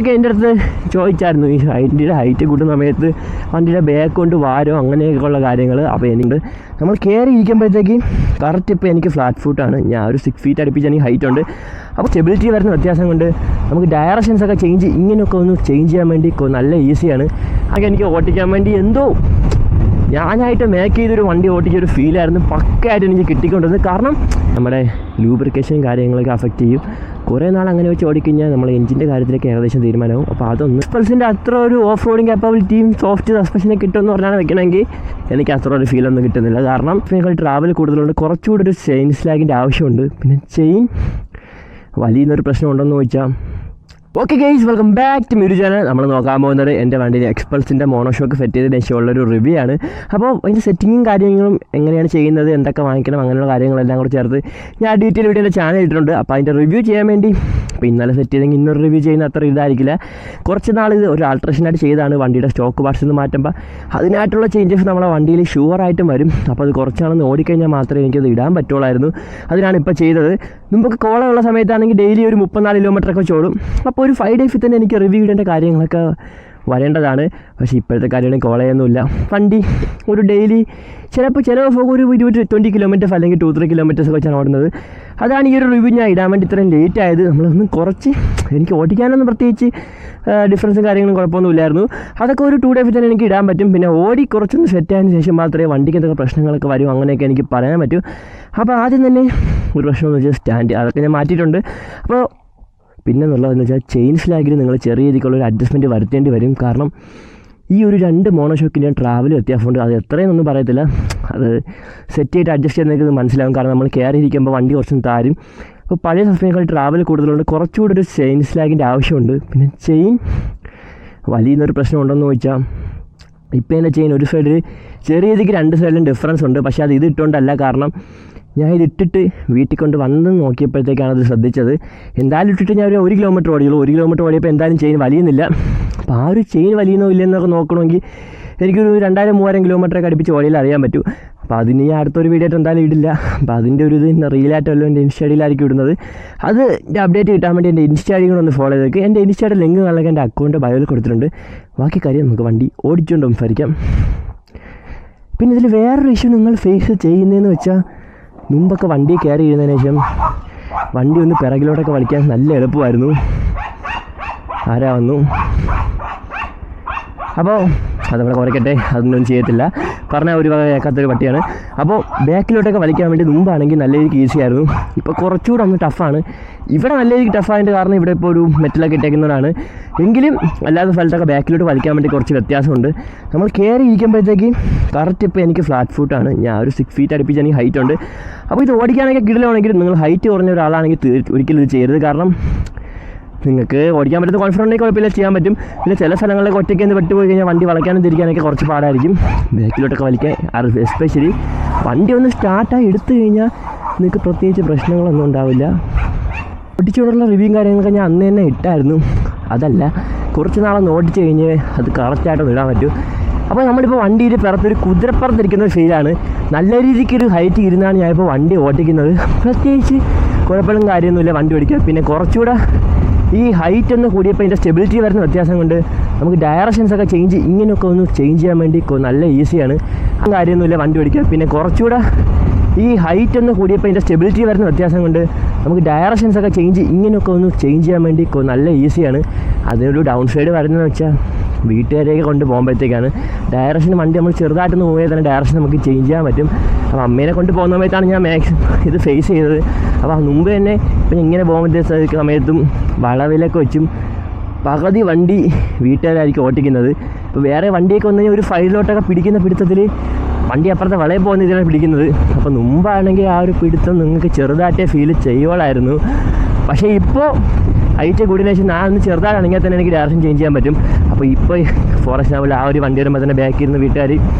ചിലരൊക്കെ എൻ്റെ അടുത്ത് ചോദിച്ചായിരുന്നു ഈ ഹൈറ്റ് കൂട്ടുന്ന സമയത്ത് വണ്ടിയുടെ ബാക്ക് കൊണ്ട് വാരോ അങ്ങനെയൊക്കെയുള്ള കാര്യങ്ങൾ. അപ്പോൾ എനിക്ക് നമ്മൾ കയറി ഇരിക്കുമ്പോഴത്തേക്ക് കറക്റ്റ് ഇപ്പോൾ എനിക്ക് ഫ്ലാറ്റ് ഫുട്ടാണ്. ഞാൻ ഒരു 6 feet അടുപ്പിച്ച് എനിക്ക് ഹൈറ്റ് ഉണ്ട്. അപ്പോൾ സ്റ്റെബിലിറ്റി വരുന്ന വ്യത്യാസം കൊണ്ട് നമുക്ക് ഡയറക്ഷൻസൊക്കെ ഇങ്ങനെയൊക്കെ ഒന്ന് ചേഞ്ച് ചെയ്യാൻ വേണ്ടി നല്ല ഈസിയാണ്. അതൊക്കെ എനിക്ക് ഓട്ടിക്കാൻ വേണ്ടി എന്തോ ഞാനായിട്ട് മേക്ക് ചെയ്തൊരു വണ്ടി ഓട്ടിച്ചൊരു ഫീലായിരുന്നു പക്കയായിട്ട് എനിക്ക് കിട്ടിക്കൊണ്ടിരുന്നത്. കാരണം നമ്മുടെ ലൂബ്രിക്കേഷൻ കാര്യങ്ങളൊക്കെ അഫക്റ്റ് ചെയ്യും. കുറേ നാൾ അങ്ങനെ വെച്ച് ഓടിക്കഴിഞ്ഞാൽ നമ്മൾ എഞ്ചിൻ്റെ കാര്യത്തിലേക്ക് ഏകദേശം തീരുമാനമാവും. അപ്പോൾ അതൊന്നും എക്സ്പൾസിൻ്റെ അത്ര ഒരു ഓഫ് റോഡിങ് കാപ്പബിലിറ്റിയും സോഫ്റ്റ് സസ്പെൻഷനെ കിട്ടുമെന്ന് പറഞ്ഞാൽ വെക്കണമെങ്കിൽ എനിക്ക് അത്ര ഒരു ഫീലൊന്നും കിട്ടുന്നില്ല. കാരണം ട്രാവൽ കൂടുതലുണ്ട്, കുറച്ചുകൂടി ഒരു ചെയിൻ സ്ലാഗിൻ്റെ ആവശ്യമുണ്ട്. പിന്നെ ചെയിൻ വലിയൊരു പ്രശ്നമുണ്ടെന്ന് ചോദിച്ചാൽ okay guys, welcome back to മിരു ചാനൽ. നമ്മൾ നോക്കാൻ പോകുന്നത് എൻ്റെ വണ്ടിയിൽ എക്സ്പൾസിൻ്റെ മോണോഷോക്ക് സെറ്റ് ചെയ്തതിന് ശേഷമുള്ളൊരു റിവ്യൂ ആണ്. അപ്പോൾ അതിൻ്റെ സെറ്റിങ്ങും കാര്യങ്ങളും എങ്ങനെയാണ് ചെയ്യുന്നത്, എന്തൊക്കെ വാങ്ങിക്കണം, അങ്ങനെയുള്ള കാര്യങ്ങളെല്ലാം കൂടെ ചേർത്ത് ഞാൻ ഡീറ്റെയിൽ വീഡിയോ എൻ്റെ ചാനൽ ഇട്ടിട്ടുണ്ട്. അപ്പോൾ അതിൻ്റെ റിവ്യൂ ചെയ്യാൻ വേണ്ടി ഇപ്പോൾ ഇന്നലെ സെറ്റ് ചെയ്തെങ്കിൽ ഇന്നൊരു റിവ്യൂ ചെയ്യുന്ന അത്ര ഇതായിരിക്കില്ല. കുറച്ച് നാൾ ഇത് ഒരു ആൾട്രേഷനായിട്ട് ചെയ്താണ്. വണ്ടിയുടെ സ്റ്റോക്ക് പാർട്സ് നിന്ന് മാറ്റുമ്പോൾ അതിനായിട്ടുള്ള ചേഞ്ചസ് നമ്മളെ വണ്ടിയിൽ ഷുവറായിട്ടും വരും. അപ്പോൾ അത് കുറച്ച് നാളൊന്ന് ഓടിക്കഴിഞ്ഞാൽ മാത്രമേ എനിക്കത് ഇടാൻ പറ്റുള്ളായിരുന്നു. അതിനാണ് ഇപ്പോൾ ചെയ്തത്. മുമ്പൊക്കെ കോളമുള്ള സമയത്താണെങ്കിൽ ഡെയിലി ഒരു 34 കിലോമീറ്ററൊക്കെ ചോടും. അപ്പോൾ ഒരു 5 days തന്നെ എനിക്ക് റിവ്യൂ ഇടേണ്ട കാര്യങ്ങളൊക്കെ വരേണ്ടതാണ്. പക്ഷേ ഇപ്പോഴത്തെ കാര്യമാണെങ്കിൽ കോളയൊന്നുമില്ല. വണ്ടി ഒരു ഡെയിലി ചില ദിവസമൊക്കെ ഒരു 20 കിലോമീറ്റേഴ്സ് അല്ലെങ്കിൽ 2-3 കിലോമീറ്റേഴ്സ് വെച്ചാണ് ഓടുന്നത്. അതാണ് ഈ ഒരു റിവ്യൂ ഞാൻ ഇടാൻ വേണ്ടി ഇത്രയും ലേറ്റ് ആയത്. നമ്മളൊന്ന് കുറച്ച് എനിക്ക് ഓടിക്കാനൊന്നും പ്രത്യേകിച്ച് ഡിഫറൻസും കാര്യങ്ങളും കുഴപ്പമൊന്നുമില്ലായിരുന്നു. അതൊക്കെ ഒരു 2 days തന്നെ എനിക്ക് ഇടാൻ പറ്റും. പിന്നെ ഓടി കുറച്ചൊന്ന് സെറ്റ് ആയതിനു ശേഷം മാത്രമേ വണ്ടിക്ക് എന്തൊക്കെ പ്രശ്നങ്ങളൊക്കെ വരും അങ്ങനെയൊക്കെ എനിക്ക് പറയാൻ പറ്റൂ. അപ്പോൾ ആദ്യം തന്നെ ഒരു പ്രശ്നമെന്ന് വെച്ചാൽ സ്റ്റാൻഡ്, അതൊക്കെ ഞാൻ മാറ്റിയിട്ടുണ്ട്. അപ്പോൾ പിന്നെ എന്നുള്ളതെന്ന് വെച്ചാൽ ചെയിൻ സ്ലാഗിൽ നിങ്ങൾ ചെറിയ രീതിക്കുള്ളൊരു അഡ്ജസ്റ്റ്മെൻറ്റ് വരുത്തേണ്ടി വരും. കാരണം ഈ ഒരു 2 മോണോഷോക്കിൻ്റെ ട്രാവൽ വ്യത്യാസമുണ്ട്. അത് എത്രയെന്നൊന്നും പറയത്തില്ല. അത് സെറ്റ് ചെയ്ത് അഡ്ജസ്റ്റ് ചെയ്യുന്നതൊക്കെ മനസ്സിലാവും. കാരണം നമ്മൾ കയറിയിരിക്കുമ്പോൾ വണ്ടി കുറച്ചും താരും. അപ്പോൾ പഴയ സസ്പെൻഷനുകൾ ട്രാവൽ കൂടുതലുണ്ട്, കുറച്ചുകൂടി ഒരു ചെയിൻ സ്ലാഗിൻ്റെ ആവശ്യമുണ്ട്. പിന്നെ ചെയിൻ വലിയൊരു പ്രശ്നമുണ്ടെന്ന് ചോദിച്ചാൽ ഇപ്പോൾ എൻ്റെ ചെയിൻ ഒരു സൈഡിൽ ചെറിയ രീതിക്ക് 2 സൈഡിലും ഡിഫറൻസ് ഉണ്ട്. പക്ഷേ അത് ഇട്ടുകൊണ്ടല്ല. കാരണം ഞാൻ ഇതിട്ടിട്ട് വീട്ടിൽ കൊണ്ട് വന്ന് നോക്കിയപ്പോഴത്തേക്കാണ് അത് ശ്രദ്ധിച്ചത്. എന്തായാലും ഇട്ടിട്ട് ഞാൻ ഒരു 1 കിലോമീറ്റർ ഓടിയുള്ളൂ. 1 കിലോമീറ്റർ ഓടിയപ്പോൾ എന്തായാലും ചെയിൻ വലിയുന്നില്ല. അപ്പോൾ ആ ഒരു ചെയിൻ വലിയുന്നോ ഇല്ലെന്നൊക്കെ നോക്കണമെങ്കിൽ എനിക്കൊരു 2000-3000 കിലോമീറ്ററൊക്കെ അടുപ്പിച്ച് ഓടിയിൽ അറിയാൻ പറ്റും. അപ്പോൾ അതിന് ഞാൻ അടുത്തൊരു വീഡിയോ ആയിട്ട് എന്തായാലും ഇടില്ല. അപ്പോൾ അതിൻ്റെ ഒരു ഇത് റീലായിട്ടല്ലോ എൻ്റെ ഇൻസ്റ്റയിലായിരിക്കും ഇടുന്നത്. അത് എൻ്റെ അപ്ഡേറ്റ് കിട്ടാൻ വേണ്ടി എൻ്റെ ഇൻസ്റ്റയിൽ കൂടെ ഒന്ന് ഫോളോ ചെയ്തേക്ക്. എൻ്റെ ഇൻസ്റ്റയുടെ ലിങ്ക് കാണാൻ എൻ്റെ അക്കൗണ്ട് ബയോയിൽ കൊടുത്തിട്ടുണ്ട്. ബാക്കി കാര്യം നമുക്ക് വണ്ടി ഓടിച്ചുകൊണ്ട് സംസാരിക്കാം. പിന്നെ ഇതിൽ വേറൊരു ഇഷ്യൂ നിങ്ങൾ ഫേസ് ചെയ്യുന്നതെന്ന് വെച്ചാൽ മുമ്പൊക്കെ വണ്ടി കയറി ഇരുന്നതിന് ശേഷം വണ്ടി ഒന്ന് പിറകിലോട്ടൊക്കെ വലിക്കാൻ നല്ല എളുപ്പമായിരുന്നു. ആരാ വന്നു. അപ്പോൾ അതവിടെ കുറയ്ക്കട്ടെ, അതൊന്നും ചെയ്യത്തില്ല. പറഞ്ഞാൽ ഒരു വക കേൾക്കാത്തൊരു പട്ടിയാണ്. അപ്പോൾ ബാക്കിലോട്ടൊക്കെ വലിക്കാൻ വേണ്ടി മുമ്പാണെങ്കിൽ നല്ല രീതിക്ക് ഈസി ആയിരുന്നു. ഇപ്പോൾ കുറച്ചുകൂടെ ഒന്ന് ടഫാണ്. ഇവിടെ നല്ല രീതിക്ക് ടഫായതിൻ്റെ കാരണം ഇവിടെ ഇപ്പോൾ ഒരു മെറ്റലൊക്കെ ഇട്ടേക്കുന്നതാണ്. എങ്കിലും അല്ലാത്ത സ്ഥലത്തൊക്കെ ബാക്കിലോട്ട് വലിക്കാൻ വേണ്ടി കുറച്ച് വ്യത്യാസമുണ്ട്. നമ്മൾ കയറി ഇരിക്കുമ്പോഴത്തേക്ക് കറക്റ്റ് ഇപ്പോൾ എനിക്ക് ഫ്ലാറ്റ് ഫുട്ടാണ്. ഞാൻ ഒരു 6 feet അടുപ്പിച്ച് എനിക്ക് ഹൈറ്റ് ഉണ്ട്. അപ്പോൾ ഇത് ഓടിക്കാനൊക്കെ കിടലാണെങ്കിലും നിങ്ങൾ ഹൈറ്റ് കുറഞ്ഞ ഒരാളാണെങ്കിൽ ഒരിക്കലും ഇത് ചെയ്യരുത്. കാരണം നിങ്ങൾക്ക് ഓടിക്കാൻ പറ്റുന്ന കോൺഫിഡൻറ്റ് കുഴപ്പമില്ല, ചെയ്യാൻ പറ്റും. പിന്നെ ചില സ്ഥലങ്ങളിലൊക്കെ ഒറ്റയ്ക്ക് എന്ന് പെട്ടുപോയി കഴിഞ്ഞാൽ വണ്ടി വളയ്ക്കാനും തിരിക്കാനൊക്കെ കുറച്ച് പാടായിരിക്കും. ബാക്കിലോട്ടൊക്കെ വലിക്കാൻ എസ്പെഷ്യലി വണ്ടി ഒന്ന് സ്റ്റാർട്ടായി എടുത്തു കഴിഞ്ഞാൽ നിങ്ങൾക്ക് പ്രത്യേകിച്ച് പ്രശ്നങ്ങളൊന്നും ഉണ്ടാവില്ല. ഓടിച്ചുകൊണ്ടുള്ള റിവ്യൂവും കാര്യങ്ങളൊക്കെ ഞാൻ അന്ന് തന്നെ ഇട്ടായിരുന്നു. അതല്ല, കുറച്ച് നാളൊന്ന് ഓടിച്ച് കഴിഞ്ഞ് അത് കറക്റ്റായിട്ടൊന്ന് ഇടാൻ പറ്റും. അപ്പോൾ നമ്മളിപ്പോൾ വണ്ടിയിൽ പുറത്തൊരു കുതിരപ്പുറത്തിരിക്കുന്ന ഒരു ഫീലാണ്. നല്ല രീതിക്കൊരു ഹൈറ്റ് ഇരുന്നാണ് ഞാനിപ്പോൾ വണ്ടി ഓടിക്കുന്നത്. പ്രത്യേകിച്ച് കുഴപ്പങ്ങളും കാര്യമൊന്നുമില്ല വണ്ടി ഓടിക്കുക. പിന്നെ കുറച്ചുകൂടെ ഈ ഹൈറ്റ് ഒന്ന് കൂടിയപ്പോൾ ഇതിൻ്റെ സ്റ്റെബിലിറ്റി വരുന്ന വ്യത്യാസം കൊണ്ട് നമുക്ക് ഡയറക്ഷൻസൊക്കെ ഇങ്ങനെയൊക്കെ ഒന്ന് ചേഞ്ച് ചെയ്യാൻ വേണ്ടി നല്ല ഈസിയാണ്. ആ കാര്യമൊന്നുമില്ല വണ്ടി ഓടിക്കുക. പിന്നെ കുറച്ചുകൂടെ ഈ ഹൈറ്റ് ഒന്ന് കൂടിയപ്പോൾ ഇതിൻ്റെ സ്റ്റെബിലിറ്റി വരുന്ന വ്യത്യാസം കൊണ്ട് നമുക്ക് ഡയറക്ഷൻസൊക്കെ ഇങ്ങനെയൊക്കെ ഒന്ന് ചേഞ്ച് ചെയ്യാൻ വേണ്ടി നല്ല ഈസിയാണ്. അതിനൊരു ഡൗൺ സൈഡ് വരുന്നതെന്ന് വെച്ചാൽ വീട്ടുകാരെയൊക്കെ കൊണ്ട് പോകുമ്പോഴത്തേക്കാണ് ഡയറക്ഷൻ വണ്ടി നമ്മൾ ചെറുതായിട്ടൊന്ന് പോയാൽ തന്നെ ഡയറക്ഷൻ നമുക്ക് ചേഞ്ച് ചെയ്യാൻ പറ്റും. അപ്പോൾ അമ്മേനെ കൊണ്ട് പോകുന്ന സമയത്താണ് ഞാൻ ഇത് ഫേസ് ചെയ്തത്. അപ്പോൾ മുമ്പ് തന്നെ ഇപ്പം ഇങ്ങനെ പോകുമ്പോഴത്തെ സമയത്തും വളവിലൊക്കെ വെച്ചും പകുതി വണ്ടി വീട്ടുകാരായിരിക്കും ഓട്ടിക്കുന്നത്. ഇപ്പോൾ വേറെ വണ്ടിയൊക്കെ വന്നു കഴിഞ്ഞാൽ ഒരു ഫൈലിലോട്ടൊക്കെ പിടിക്കുന്ന പിടുത്തത്തിൽ വണ്ടി അപ്പുറത്തെ വളയിൽ പോകുന്ന ഇതിലാണ് പിടിക്കുന്നത്. അപ്പോൾ മുമ്പാണെങ്കിൽ ആ ഒരു പിടുത്തം നിങ്ങൾക്ക് ചെറുതായിട്ടേ ഫീൽ ചെയ്യുവോളായിരുന്നു. പക്ഷേ ഇപ്പോൾ ഹൈറ്റ് കൂടിയതിനു ശേഷം ഞാൻ ഒന്ന് ചെറുതാണെങ്കിൽ തന്നെ എനിക്ക് ഡയറക്ഷൻ ചേഞ്ച് ചെയ്യാൻ പറ്റും. അപ്പോൾ ഇപ്പോൾ ഫോർ എക്സാമ്പിൾ ആ ഒരു വണ്ടി വരുമ്പോൾ തന്നെ ബാക്കിൽ നിന്ന് വീട്ടുകാർ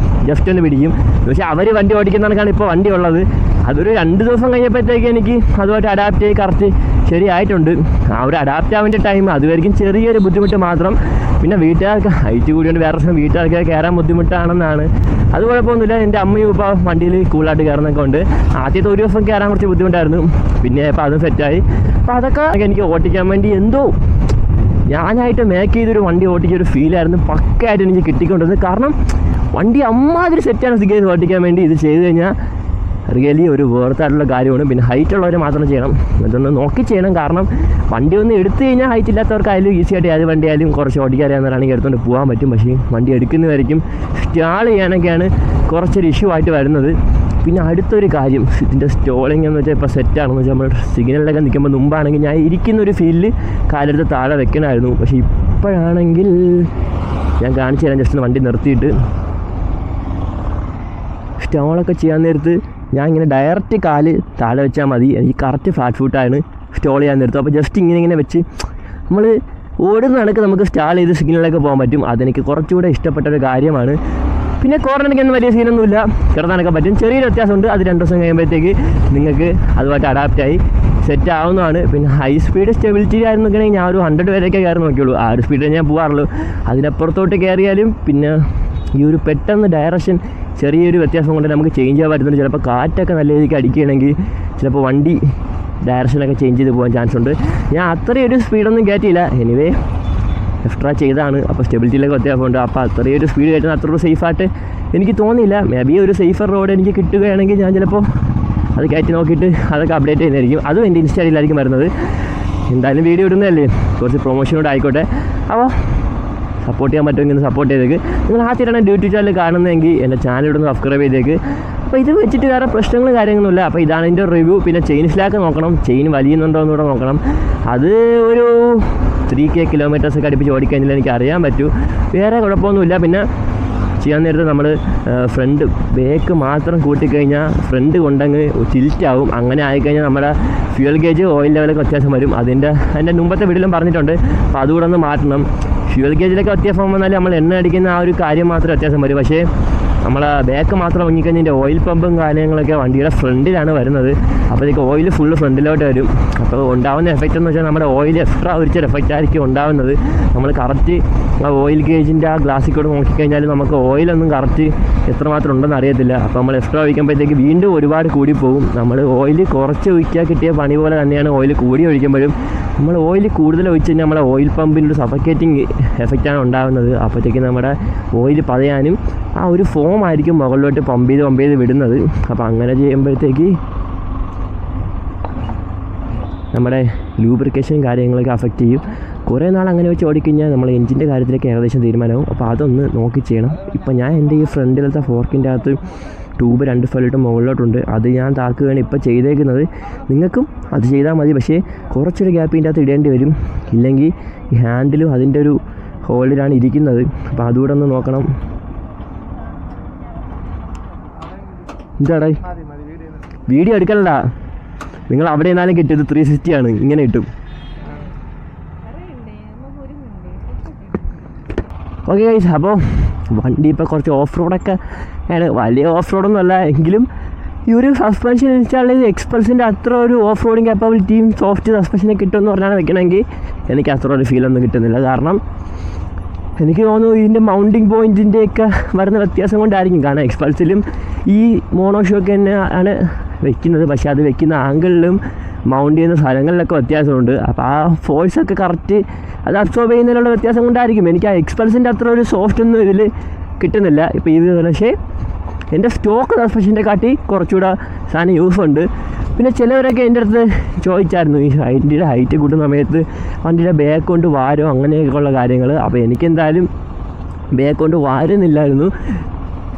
ജസ്റ്റ് ഒന്ന് പിടിക്കും. പക്ഷേ അവർ വണ്ടി ഓടിക്കുന്ന കണക്കാണ് ഇപ്പോൾ വണ്ടി ഉള്ളത്. അതൊരു 2 ദിവസം കഴിഞ്ഞപ്പോഴത്തേക്ക് എനിക്ക് അതുമായിട്ട് അഡാപ്റ്റ് ചെയ്ത് കറക്റ്റ് ശരിയായിട്ടുണ്ട്. ആ ഒരു അഡാപ്റ്റ് ആവേണ്ട ടൈം അതുവരെയും ചെറിയൊരു ബുദ്ധിമുട്ട് മാത്രം. പിന്നെ വീട്ടുകാർക്ക് ഹൈറ്റ് കൂടിയുണ്ട് വേറെ പ്രശ്നം വീട്ടുകാർക്ക് കയറാൻ ബുദ്ധിമുട്ടാണെന്നാണ്. അത് കുഴപ്പമൊന്നുമില്ല. എൻ്റെ അമ്മയും ഇപ്പോൾ വണ്ടിയിൽ കൂളായിട്ട് കയറുന്നൊക്കെ ഉണ്ട്. ആദ്യത്തെ ഒരു ദിവസം കയറാൻ കുറച്ച് ബുദ്ധിമുട്ടായിരുന്നു. പിന്നെ ഇപ്പോൾ അതും സെറ്റായി. അപ്പോൾ അതൊക്കെ എനിക്ക് ഓട്ടിക്കാൻ വേണ്ടി എന്തോ ഞാനായിട്ട് മേക്ക് ചെയ്തൊരു വണ്ടി ഓടിച്ചൊരു ഫീലായിരുന്നു പക്കയായിട്ട് എനിക്ക് കിട്ടിക്കൊണ്ടിരുന്നത്. കാരണം വണ്ടി അമ്മാതിരി സെറ്റാണ് സിഗേസ് ഓടിക്കാൻ വേണ്ടി. ഇത് ചെയ്ത് കഴിഞ്ഞാൽ റിയലി ഒരു വേർത്തായിട്ടുള്ള കാര്യമാണ്. പിന്നെ ഹൈറ്റ് ഉള്ളവർ മാത്രം ചെയ്യണം, ഇതൊന്ന് നോക്കി ചെയ്യണം. കാരണം വണ്ടി ഒന്ന് എടുത്തു കഴിഞ്ഞാൽ ഹൈറ്റ് ഇല്ലാത്തവർക്കായാലും ഈസി ആയിട്ട് ഏത് വണ്ടിയായാലും കുറച്ച് ഓടിക്കാറിയാണെന്നാണെങ്കിൽ എടുത്തുകൊണ്ട് പോകാൻ പറ്റും. പക്ഷേ വണ്ടി എടുക്കുന്നതായിരിക്കും സ്റ്റാൾ ചെയ്യാനൊക്കെയാണ് കുറച്ചൊരു ഇഷ്യൂ ആയിട്ട് വരുന്നത്. പിന്നെ അടുത്തൊരു കാര്യം, ഇതിൻ്റെ സ്റ്റോളിംഗ് എന്ന് വെച്ചാൽ ഇപ്പോൾ സെറ്റാണെന്ന് വെച്ചാൽ നമ്മൾ സിഗ്നലിലൊക്കെ നിൽക്കുമ്പോൾ മുമ്പാണെങ്കിൽ ഞാൻ ഇരിക്കുന്നൊരു ഫീലിൽ കാലെടുത്ത് താഴെ വെക്കണമായിരുന്നു. പക്ഷേ ഇപ്പോഴാണെങ്കിൽ ഞാൻ കാണിച്ചു തരാം. ജസ്റ്റ് വണ്ടി നിർത്തിയിട്ട് സ്റ്റോളൊക്കെ ചെയ്യാൻ നേരത്ത് ഞാൻ ഇങ്ങനെ ഡയറക്റ്റ് കാല് താഴെ വെച്ചാൽ മതി. എനിക്ക് കറക്റ്റ് ഫ്ലാറ്റ് ഫുട്ടാണ് സ്റ്റോൾ ചെയ്യാൻ നേരത്ത്. അപ്പോൾ ജസ്റ്റ് ഇങ്ങനെ വെച്ച് നമ്മൾ ഓടുന്ന കണക്ക് നമുക്ക് സ്റ്റാൾ ചെയ്ത് സിഗ്നലിലൊക്കെ പോകാൻ പറ്റും. അതെനിക്ക് കുറച്ചുകൂടെ ഇഷ്ടപ്പെട്ടൊരു കാര്യമാണ്. പിന്നെ കോർണറിനൊന്നും വലിയ സീനൊന്നുമില്ല, കിടന്നാനൊക്കെ പറ്റും. ചെറിയൊരു വ്യത്യാസമുണ്ട്. അത് 2 ദിവസം കഴിയുമ്പോഴത്തേക്ക് നിങ്ങൾക്ക് അതുമായിട്ട് അഡാപ്റ്റായി സെറ്റ് ആവുന്നതാണ്. പിന്നെ ഹൈ സ്പീഡ് സ്റ്റെബിലിറ്റി ആയിരുന്നെങ്കിൽ ഞാൻ ഒരു 100 വരെയൊക്കെ കയറി നോക്കിയുള്ളൂ. ആ ഒരു സ്പീഡിൽ ഞാൻ പോകാറുള്ളൂ. അതിനപ്പുറത്തോട്ട് കയറിയാലും പിന്നെ ഈ ഒരു പെട്ടെന്ന് ഡയറക്ഷൻ ചെറിയൊരു വ്യത്യാസം കൊണ്ട് നമുക്ക് ചേഞ്ച് ചെയ്യാൻ പറ്റുന്നുണ്ട്. ചിലപ്പോൾ കാറ്റൊക്കെ നല്ല രീതിക്ക് അടിക്കുകയാണെങ്കിൽ ചിലപ്പോൾ വണ്ടി ഡയറക്ഷനൊക്കെ ചേഞ്ച് ചെയ്ത് പോകാൻ ചാൻസ് ഉണ്ട്. ഞാൻ അത്രയൊരു സ്പീഡൊന്നും കയറ്റിയില്ല. എനിവേ എക്സ്ട്രാ ചെയ്താണ്. അപ്പോൾ സ്റ്റെബിലിറ്റിയിലൊക്കെ വ്യത്യാസമുണ്ട്. അപ്പോൾ അത്രയൊരു സ്പീഡ് കയറ്റുന്ന അത്ര ഒരു സേഫായിട്ട് എനിക്ക് തോന്നിയില്ല. മേ ബി ഒരു സേഫർ റോഡ് എനിക്ക് കിട്ടുകയാണെങ്കിൽ ഞാൻ ചിലപ്പോൾ അത് കയറ്റി നോക്കിയിട്ട് അതൊക്കെ അപ്ഡേറ്റ് ചെയ്യുന്നതായിരിക്കും. അതും എൻ്റെ ഇൻസ്റ്റാഗ്രാമിലായിരിക്കും വരുന്നത്. എന്തായാലും വീഡിയോ ഇടുന്നതല്ലേ, കുറച്ച് പ്രൊമോഷനോട് ആയിക്കോട്ടെ. അപ്പോൾ സപ്പോർട്ട് ചെയ്യാൻ പറ്റുമെങ്കിൽ സപ്പോർട്ട് ചെയ്തേക്ക്. നിങ്ങൾ ആദ്യമായിട്ടാണ് യൂട്യൂബ് ചാനൽ കാണുന്നതെങ്കിൽ എൻ്റെ ചാനൽ ഇടുന്ന സബ്സ്ക്രൈബ് ചെയ്തേക്ക്. അപ്പോൾ ഇത് വെച്ചിട്ട് വേറെ പ്രശ്നങ്ങളും കാര്യങ്ങളൊന്നുമില്ല. അപ്പോൾ ഇതാണ് എൻ്റെ റിവ്യൂ. പിന്നെ ചെയിൻ സ്ലാക്ക് നോക്കണം, ചെയിൻ വലിയുന്നുണ്ടോ എന്നൂടെ നോക്കണം. അത് ഒരു 3K കിലോമീറ്റേഴ്സൊക്കെ അടുപ്പിച്ച് ഓടിക്കഴിഞ്ഞാൽ എനിക്ക് അറിയാൻ പറ്റൂ. വേറെ കുഴപ്പമൊന്നുമില്ല. പിന്നെ ചെയ്യാൻ നേരത്തെ നമ്മൾ ഫ്രണ്ട് ബേക്ക് മാത്രം കൂട്ടിക്കഴിഞ്ഞാൽ ഫ്രണ്ട് കൊണ്ടങ്ങ് ചിൽറ്റാവും. അങ്ങനെ ആയിക്കഴിഞ്ഞാൽ നമ്മുടെ ഫ്യൂൽ ഗേജ് ഓയിൽ ലെവലൊക്കെ വ്യത്യാസം വരും. അതിൻ്റെ മുമ്പത്തെ വീഡിയോയിലും പറഞ്ഞിട്ടുണ്ട്. അപ്പോൾ അതുകൂടെ ഒന്ന് മാറ്റണം. ഫ്യൂൽ ഗേജിലൊക്കെ വ്യത്യാസം വന്നാൽ നമ്മൾ എണ്ണ അടിക്കുന്ന ആ ഒരു കാര്യം മാത്രമേ വ്യത്യാസം വരും. പക്ഷേ നമ്മൾ ബാക്ക് മാത്രം വാങ്ങിക്കഴിഞ്ഞതിൻ്റെ ഓയിൽ പമ്പും കാര്യങ്ങളൊക്കെ വണ്ടിയുടെ ഫ്രണ്ടിലാണ് വരുന്നത്. അപ്പോഴത്തേക്ക് ഓയിൽ ഫുള്ള് ഫ്രണ്ടിലോട്ട് വരും. അപ്പോൾ ഉണ്ടാകുന്ന എഫക്റ്റ് എന്ന് വെച്ചാൽ നമ്മുടെ ഓയിൽ എക്സ്ട്രാ ഒരിച്ചൊരു എഫക്റ്റ് ആയിരിക്കും ഉണ്ടാകുന്നത്. നമ്മൾ കറക്റ്റ് ആ ഓയിൽ ഗേജിൻ്റെ ആ ഗ്ലാസ്സിൽ കൂടെ നോക്കിക്കഴിഞ്ഞാൽ നമുക്ക് ഓയിലൊന്നും കറക്റ്റ് എത്രമാത്രം ഉണ്ടെന്ന് അറിയത്തില്ല. അപ്പോൾ നമ്മൾ എക്സ്ട്രാ ഒഴിക്കുമ്പോഴത്തേക്ക് വീണ്ടും ഒരുപാട് കൂടിപ്പോകും. നമ്മൾ ഓയിൽ കുറച്ച് ഒഴിക്കാൻ കിട്ടിയ പണി പോലെ തന്നെയാണ് ഓയിൽ കൂടി ഒഴിക്കുമ്പോഴും. നമ്മൾ ഓയിൽ കൂടുതൽ ഒഴിച്ച് കഴിഞ്ഞാൽ നമ്മുടെ ഓയിൽ പമ്പിൻ്റെ ഒരു സഫക്കേറ്റിംഗ് എഫക്റ്റാണ് ഉണ്ടാകുന്നത്. അപ്പോഴത്തേക്ക് നമ്മുടെ ഓയിൽ പതയാനും ആ ഒരു ഫോം ആയിരിക്കും മുകളിലോട്ട് പമ്പ് ചെയ്ത് വിടുന്നത്. അപ്പോൾ അങ്ങനെ ചെയ്യുമ്പോഴത്തേക്ക് നമ്മുടെ ലൂബ്രിക്കേഷൻ കാര്യങ്ങളൊക്കെ അഫക്റ്റ് ചെയ്യും. കുറേ നാൾ അങ്ങനെ വെച്ച് ഓടിക്കഴിഞ്ഞാൽ നമ്മൾ എഞ്ചിൻ്റെ കാര്യത്തിലേക്ക് ഏകദേശം തീരുമാനമാവും. അപ്പോൾ അതൊന്ന് നോക്കി ചെയ്യണം. ഇപ്പോൾ ഞാൻ എൻ്റെ ഈ ഫ്രണ്ടിലത്തെ ഫോർക്കിൻ്റെ അകത്ത് ട്യൂബ് 2 ഫെല്ലിട്ട് മുകളിലോട്ടുണ്ട്. അത് ഞാൻ താക്കുകയാണ് ഇപ്പോൾ ചെയ്തേക്കുന്നത്. നിങ്ങൾക്കും അത് ചെയ്താൽ മതി. പക്ഷേ കുറച്ചൊരു ഗ്യാപ്പിൻ്റെ അകത്ത് ഇടേണ്ടി വരും. ഇല്ലെങ്കിൽ ഈ ഹാൻഡിലും അതിൻ്റെ ഒരു ഹോളിലാണ് ഇരിക്കുന്നത്. അപ്പോൾ അതുകൂടെ ഒന്ന് നോക്കണം. എന്താടാ വീഡിയോ എടുക്കലടാ, നിങ്ങൾ അവിടെ നിന്നാലും കിട്ടിയത് 360 ആണ്. ഇങ്ങനെ കിട്ടും. ഓക്കെ ഗൈസ്, അപ്പോൾ വണ്ടി ഇപ്പോൾ കുറച്ച് ഓഫ് റോഡൊക്കെ ആണ്. വലിയ ഓഫ് റോഡൊന്നും അല്ല, എങ്കിലും ഈ ഒരു സസ്പെൻഷൻ ഇൻസ്റ്റാൾ ചെയ്ത് എക്സ്പൾസിൻ്റെ അത്ര ഒരു ഓഫ് റോഡിങ് കാപ്പബിലിറ്റിയും സോഫ്റ്റ് സസ്പെൻഷനൊക്കെ കിട്ടുമെന്ന് പറഞ്ഞാൽ വെക്കണമെങ്കിൽ എനിക്ക് അത്ര ഒരു ഫീലൊന്നും കിട്ടുന്നില്ല. കാരണം എനിക്ക് തോന്നുന്നു ഇതിൻ്റെ മൗണ്ടിങ് പോയിൻറ്റിൻ്റെയൊക്കെ വരുന്ന വ്യത്യാസം കൊണ്ടായിരിക്കും. കാരണം എക്സ്പൾസിലും ഈ മോണോഷോക്ക് തന്നെ ആണ് വെക്കുന്നത്. പക്ഷേ അത് വെക്കുന്ന ആംഗിളിലും മൗണ്ട് ചെയ്യുന്ന സ്ഥലങ്ങളിലൊക്കെ വ്യത്യാസമുണ്ട്. അപ്പോൾ ആ ഫോഴ്സൊക്കെ കറക്റ്റ് അത് അബ്സോർബ് ചെയ്യുന്നതിനുള്ള വ്യത്യാസം കൊണ്ടായിരിക്കും എനിക്ക് ആ എക്സ്പൾസിൻ്റെ അത്ര ഒരു സോഫ്റ്റ് ഒന്നും ഇതിൽ കിട്ടുന്നില്ല. ഇപ്പോൾ ഇത് പക്ഷേ എൻ്റെ സ്റ്റോക്ക് സസ്പെൻഷൻ്റെ കാട്ടി കുറച്ചുകൂടെ സാധനം യൂസ് ഉണ്ട്. പിന്നെ ചിലവരൊക്കെ എൻ്റെ അടുത്ത് ചോദിച്ചായിരുന്നു ഈ വണ്ടിയുടെ ഹൈറ്റ് കൂട്ടുന്ന സമയത്ത് വണ്ടിയുടെ ബാക്ക് കൊണ്ട് വാരോ അങ്ങനെയൊക്കെയുള്ള കാര്യങ്ങൾ. അപ്പോൾ എനിക്കെന്തായാലും ബാക്ക് കൊണ്ട് വാരുന്നില്ലായിരുന്നു.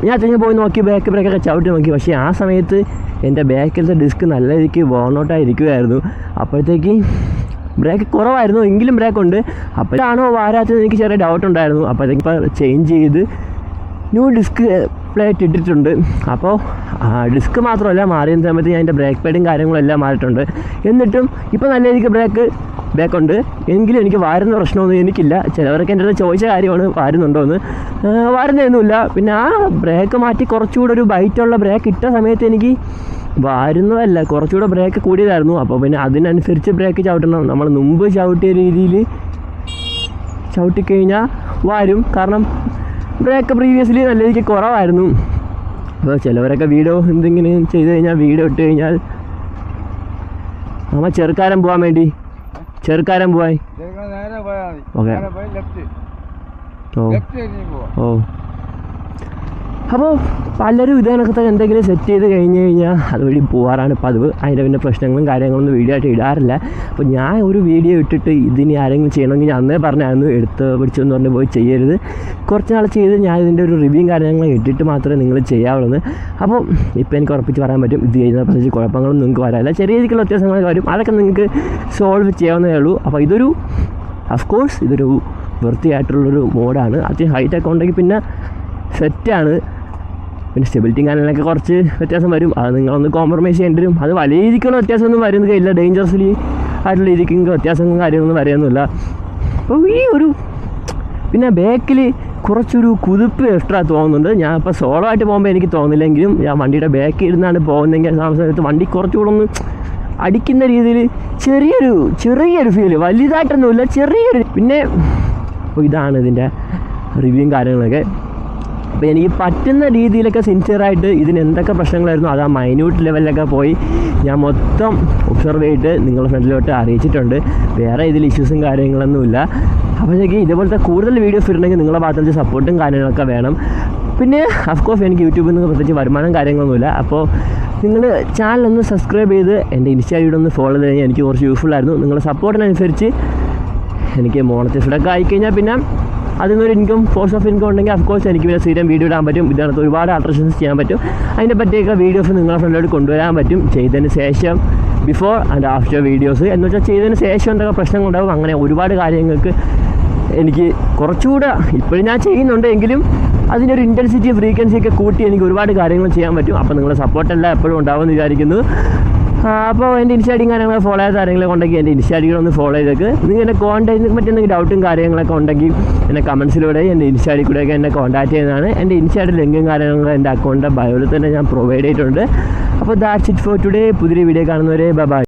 ഞാൻ അത്യാവശ്യം പോയി നോക്കി ബാക്ക് ബ്രേക്കൊക്കെ ചവിട്ടി നോക്കി. പക്ഷേ ആ സമയത്ത് എൻ്റെ ബാക്കിലത്തെ ഡിസ്ക് നല്ല രീതിക്ക് ബോണൗട്ടായിരിക്കുമായിരുന്നു. അപ്പോഴത്തേക്ക് ബ്രേക്ക് കുറവായിരുന്നു, എങ്കിലും ബ്രേക്കുണ്ട്. അപ്പോഴാണോ വാരാത്തത് എനിക്ക് ചെറിയ ഡൗട്ട് ഉണ്ടായിരുന്നു. അപ്പോഴത്തേക്ക് ഇപ്പോൾ ചേഞ്ച് ചെയ്ത് ന്യൂ ഡിസ്ക് പ്ലേറ്റ് ഇട്ടിട്ടുണ്ട്. അപ്പോൾ ഡിസ്ക് മാത്രമല്ല, മാറിയ സമയത്ത് ഞാൻ എൻ്റെ ബ്രേക്ക് പാഡും കാര്യങ്ങളും എല്ലാം മാറിയിട്ടുണ്ട്. എന്നിട്ടും ഇപ്പോൾ നല്ല രീതിക്ക് ബാക്കുണ്ട്. എങ്കിലും എനിക്ക് വാരുന്ന പ്രശ്നമൊന്നും എനിക്കില്ല. ചിലവരൊക്കെ എൻ്റെ അടുത്ത് ചോദിച്ച കാര്യമാണ് വാരുന്നുണ്ടോയെന്ന്. വാരുന്നതൊന്നുമില്ല. പിന്നെ ആ ബ്രേക്ക് മാറ്റി കുറച്ചുകൂടെ ഒരു ബൈറ്റുള്ള ബ്രേക്ക് ഇട്ട സമയത്ത് എനിക്ക് വാരുന്നതല്ല, കുറച്ചുകൂടെ ബ്രേക്ക് കൂടിയതായിരുന്നു. അപ്പോൾ പിന്നെ അതിനനുസരിച്ച് ബ്രേക്ക് ചവിട്ടണം. നമ്മൾ മുമ്പ് ചവിട്ടിയ രീതിയിൽ ചവിട്ടിക്കഴിഞ്ഞാൽ വാരും. കാരണം ബ്രേക്ക് പ്രീവിയസ്ലി നല്ല രീതിക്ക് കുറവായിരുന്നു. അപ്പോൾ ചിലവരൊക്കെ വീഡിയോ എന്തെങ്കിലും ചെയ്ത് കഴിഞ്ഞാൽ വീഡിയോ ഇട്ട് കഴിഞ്ഞാൽ ചെറുക്കാരം പോകാൻ ഓക്കെ ഓ ഓ അപ്പോൾ പലരും ഇതേനൊക്കെ എന്തെങ്കിലും സെറ്റ് ചെയ്ത് കഴിഞ്ഞ് കഴിഞ്ഞാൽ അതുവഴി പോകാറാണ് പതിവ്. അതിൻ്റെ പിന്നെ പ്രശ്നങ്ങളും കാര്യങ്ങളൊന്നും വീഡിയോ ആയിട്ട് ഇടാറില്ല. അപ്പോൾ ഞാൻ ഒരു വീഡിയോ ഇട്ടിട്ട് ഇതിന് ആരെങ്കിലും ചെയ്യണമെങ്കിൽ ഞാൻ അന്നേ പറഞ്ഞായിരുന്നു എടുത്ത് പിടിച്ചെന്ന് പറഞ്ഞ് പോയി ചെയ്യരുത്. കുറച്ച് നാൾ ചെയ്ത് ഞാൻ ഇതിൻ്റെ ഒരു റിവ്യൂവും കാര്യങ്ങളും ഇട്ടിട്ട് മാത്രമേ നിങ്ങൾ ചെയ്യാവുള്ളൂ. അപ്പോൾ ഇപ്പോൾ എനിക്ക് ഉറപ്പിച്ച് പറയാൻ പറ്റും ഇത് ചെയ്യുന്ന പ്രത്യേകിച്ച് കുഴപ്പങ്ങളൊന്നും നിങ്ങൾക്ക് വരാറില്ല. ചെറിയ രീതിക്കുള്ള വ്യത്യാസങ്ങളൊക്കെ വരും, അതൊക്കെ നിങ്ങൾക്ക് സോൾവ് ചെയ്യാവുന്നതേ ഉള്ളൂ. അപ്പോൾ ഇതൊരു അഫ്കോഴ്സ് ഇതൊരു വൃത്തിയായിട്ടുള്ളൊരു മോഡാണ്. അത്യാവശ്യം ഹൈറ്റൊക്കെ ഉണ്ടെങ്കിൽ പിന്നെ സെറ്റാണ്. പിന്നെ സ്റ്റെബിലിറ്റിയും കാര്യങ്ങളൊക്കെ കുറച്ച് വ്യത്യാസം വരും, അത് നിങ്ങളൊന്ന് കോംപ്രമൈസ് ചെയ്യേണ്ടി വരും. അത് വലിയ രീതിക്കുള്ള വ്യത്യാസമൊന്നും വരുന്നില്ല, ഡേഞ്ചറസ്ലി ആയിട്ടുള്ള രീതിക്കും വ്യത്യാസങ്ങളും കാര്യങ്ങളൊന്നും വരുന്നില്ല. അപ്പോൾ ഈ ഒരു പിന്നെ ബാക്കിൽ കുറച്ചൊരു കുതിപ്പ് എക്സ്ട്രാ തോന്നുന്നുണ്ട്. ഞാൻ ഇപ്പോൾ സോളോ ആയിട്ട് പോകുമ്പോൾ എനിക്ക് തോന്നില്ലെങ്കിലും ഞാൻ വണ്ടിയുടെ ബാക്കിൽ ഇരുന്നാണ് പോകുന്നതെങ്കിൽ ആ സമയത്ത് വണ്ടി കുറച്ചുകൂടെ ഒന്ന് അടിക്കുന്ന രീതിയിൽ ചെറിയൊരു ഫീല്, വലുതായിട്ടൊന്നുമില്ല, ചെറിയൊരു. പിന്നെ അപ്പോൾ ഇതാണ് ഇതിൻ്റെ റിവ്യൂവും കാര്യങ്ങളൊക്കെ. അപ്പോൾ എനിക്ക് പറ്റുന്ന രീതിയിലൊക്കെ സിൻസിയറായിട്ട് ഇതിന് എന്തൊക്കെ പ്രശ്നങ്ങളായിരുന്നു അത് ആ മൈന്യൂട്ട് ലെവലിലൊക്കെ പോയി ഞാൻ മൊത്തം ഒബ്സർവ് ചെയ്തിട്ട് നിങ്ങളുടെ ഫ്രണ്ടിലോട്ട് അറിയിച്ചിട്ടുണ്ട്. വേറെ ഇതിൽ ഇഷ്യൂസും കാര്യങ്ങളൊന്നുമില്ല. അപ്പോഴത്തേക്ക് ഇതേപോലത്തെ കൂടുതൽ വീഡിയോസ് ഇടണമെങ്കിൽ നിങ്ങളുടെ ഭാഗത്തുനിന്ന് സപ്പോർട്ടും കാര്യങ്ങളൊക്കെ വേണം. പിന്നെ അഫ്കോഴ്സ് എനിക്ക് യൂട്യൂബിൽ നിന്ന് പ്രത്യേകിച്ച് വരുമാനം കാര്യങ്ങളൊന്നുമില്ല. അപ്പോൾ നിങ്ങൾ ചാനലൊന്ന് സബ്സ്ക്രൈബ് ചെയ്ത് എൻ്റെ ഇൻസ്റ്റാ ഐ ഡി ഒന്ന് ഫോളോ ചെയ്ത് കഴിഞ്ഞാൽ എനിക്ക് കുറച്ച് യൂസ്ഫുൾ ആയിരുന്നു. നിങ്ങളുടെ സപ്പോർട്ടിനനുസരിച്ച് എനിക്ക് മോണറ്റൈസ്ഡൊക്കെ ആയിക്കഴിഞ്ഞാൽ പിന്നെ അതിൽ നിന്നൊരു ഇൻകം, സോഴ്സ് ഓഫ് ഇൻകം ഉണ്ടെങ്കിൽ അഫ്കോഴ്സ് എനിക്ക് പിന്നെ സ്ഥിരം വീഡിയോ ഇടാൻ പറ്റും. ഇതിനകത്ത് ഒരുപാട് ആൾട്രേഷൻസ് ചെയ്യാൻ പറ്റും. അതിനെ പറ്റിയൊക്കെ വീഡിയോസ് നിങ്ങളുടെ ഫ്രണ്ടിലോട്ട് കൊണ്ടുവരാൻ പറ്റും. ചെയ്തതിന് ശേഷം ബിഫോർ ആൻഡ് ആഫ്റ്റർ വീഡിയോസ് എന്ന് വെച്ചാൽ ചെയ്തതിന് ശേഷം എന്തൊക്കെ പ്രശ്നങ്ങളുണ്ടാവും, അങ്ങനെ ഒരുപാട് കാര്യങ്ങൾക്ക് എനിക്ക് കുറച്ചുകൂടെ ഇപ്പോഴും ഞാൻ ചെയ്യുന്നുണ്ട് എങ്കിലും അതിൻ്റെ ഒരു ഇൻറ്റൻസിറ്റി ഫ്രീക്വൻസി ഒക്കെ കൂട്ടി എനിക്ക് ഒരുപാട് കാര്യങ്ങൾ ചെയ്യാൻ പറ്റും. അപ്പോൾ നിങ്ങളുടെ സപ്പോർട്ടെല്ലാം എപ്പോഴും ഉണ്ടാവുമെന്ന് വിചാരിക്കുന്നു. അപ്പോൾ എൻ്റെ ഇൻസ്റ്റാഡിയും കാര്യങ്ങളൊക്കെ ഫോളോ ചെയ്ത കാര്യങ്ങളൊക്കെ ഉണ്ടെങ്കിൽ എൻ്റെ ഇൻസ്റ്റാഡികളൊന്ന് ഫോളോ ചെയ്തേക്ക്. നിങ്ങൾ എന്നെ കോൺടാക്റ്റിനെ പറ്റി എന്തെങ്കിലും ഡൗട്ടും കാര്യങ്ങളൊക്കെ ഉണ്ടെങ്കിൽ എന്നെ കമൻസിലൂടെ എൻ്റെ ഇൻസ്റ്റാഡിൽ കൂടെയൊക്കെ എന്നെ കോൺടാക്ട് ചെയ്യുന്നതാണ്. എൻ്റെ ഇൻസ്റ്റാഡിൽ ലിങ്കും കാര്യങ്ങളും എൻ്റെ അക്കൗണ്ടിൻ്റെ ബയോയിൽ തന്നെ ഞാൻ പ്രൊവൈഡ് ചെയ്തിട്ടുണ്ട്. അപ്പോൾ ദാറ്റ്സ് ഇറ്റ് ഫോർ ടുഡേ. പുതിയ വീഡിയോ കാണുന്നവരെ ബൈ.